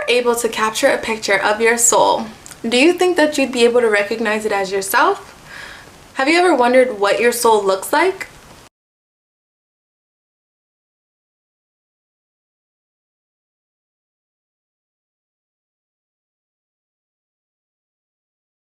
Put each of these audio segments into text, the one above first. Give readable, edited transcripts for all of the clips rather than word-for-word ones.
were able to capture a picture of your soul, do you think that you'd be able to recognize it as yourself? Have you ever wondered what your soul looks like?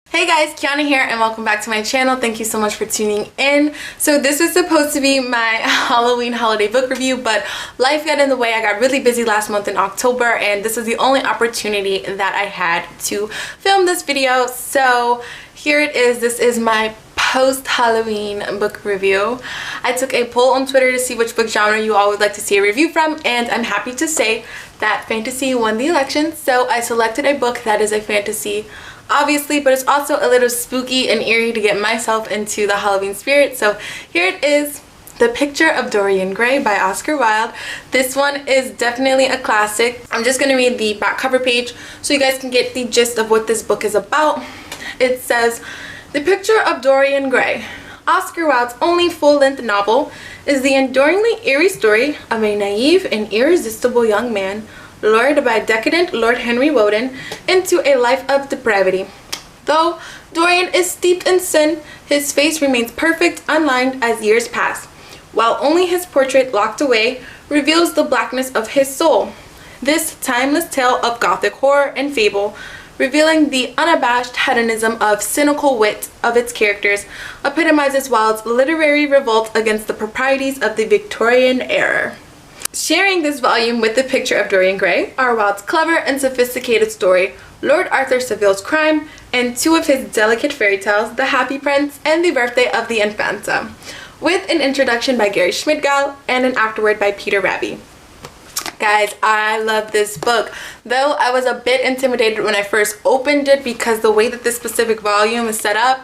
Hey guys, Keionna here and welcome back to my channel. Thank you so much for tuning in. So this is supposed to be my Halloween holiday book review, but life got in the way. I got really busy last month in October and this is the only opportunity that I had to film this video. So here it is. This is my post-Halloween book review. I took a poll on Twitter to see which book genre you all would like to see a review from, and I'm happy to say that fantasy won the election. So I selected a book that is a fantasy, obviously, but it's also a little spooky and eerie to get myself into the Halloween spirit. So here it is, The Picture of Dorian Gray by Oscar Wilde. This one is definitely a classic. I'm just going to read the back cover page so you guys can get the gist of what this book is about. It says, "The Picture of Dorian Gray, Oscar Wilde's only full-length novel, is the enduringly eerie story of a naive and irresistible young man lured by decadent Lord Henry Wotton into a life of depravity. Though Dorian is steeped in sin, his face remains perfect, unlined as years pass, while only his portrait locked away reveals the blackness of his soul. This timeless tale of Gothic horror and fable, revealing the unabashed hedonism of cynical wit of its characters, epitomizes Wilde's literary revolt against the proprieties of the Victorian era." Sharing this volume with The Picture of Dorian Gray are Wilde's clever and sophisticated story, Lord Arthur Saville's Crime, and two of his delicate fairy tales, The Happy Prince and The Birthday of the Infanta, with an introduction by Gary Schmidgall and an afterword by Peter Raby. Guys, I love this book, though I was a bit intimidated when I first opened it because the way that this specific volume is set up,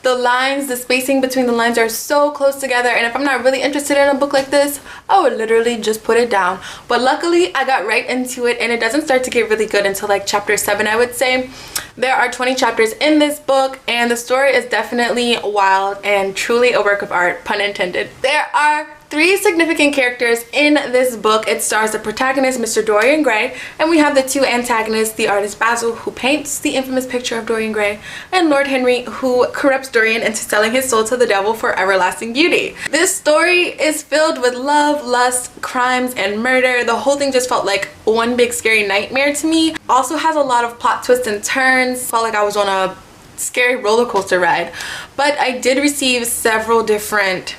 the lines, the spacing between the lines are so close together, and if I'm not really interested in a book like this, I would literally just put it down. But luckily I got right into it, and it doesn't start to get really good until like chapter 7, I would say. There are 20 chapters in this book, and the story is definitely wild and truly a work of art, pun intended. There are 3 significant characters in this book. It stars the protagonist, Mr. Dorian Gray, and we have the 2 antagonists, the artist Basil, who paints the infamous picture of Dorian Gray, and Lord Henry, who corrupts Dorian into selling his soul to the devil for everlasting beauty. This story is filled with love, lust, crimes, and murder. The whole thing just felt like one big scary nightmare to me. Also has a lot of plot twists and turns. Felt like I was on a scary roller coaster ride. But I did receive several different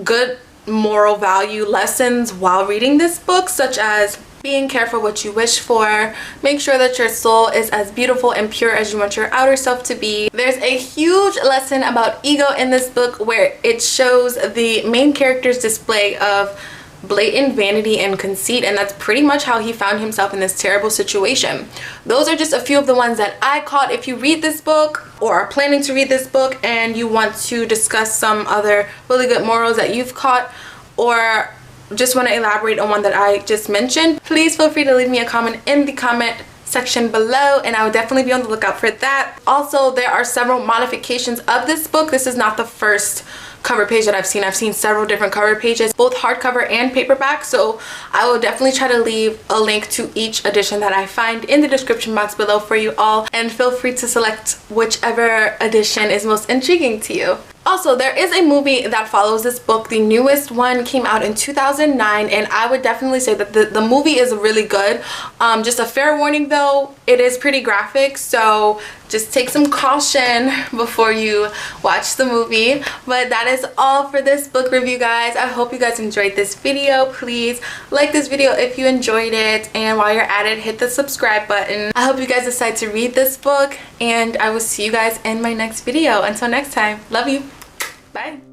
good moral value lessons while reading this book, such as being careful what you wish for, make sure that your soul is as beautiful and pure as you want your outer self to be. There's a huge lesson about ego in this book where it shows the main character's display of blatant vanity and conceit, and that's pretty much how he found himself in this terrible situation. Those are just a few of the ones that I caught. If you read this book or are planning to read this book and you want to discuss some other really good morals that you've caught, or just want to elaborate on one that I just mentioned, please feel free to leave me a comment in the comment section below, and I would definitely be on the lookout for that. Also, there are several modifications of this book. This is not the first cover page that I've seen several different cover pages, both hardcover and paperback, so I will definitely try to leave a link to each edition that I find in the description box below for you all, and feel free to select whichever edition is most intriguing to you. Also, there is a movie that follows this book. The newest one came out in 2009, and I would definitely say that the movie is really good. Just a fair warning though, it is pretty graphic, so just take some caution before you watch the movie. But that is all for this book review, guys. I hope you guys enjoyed this video. Please like this video if you enjoyed it, and while you're at it, hit the subscribe button. I hope you guys decide to read this book, and I will see you guys in my next video. Until next time, love you. Bye.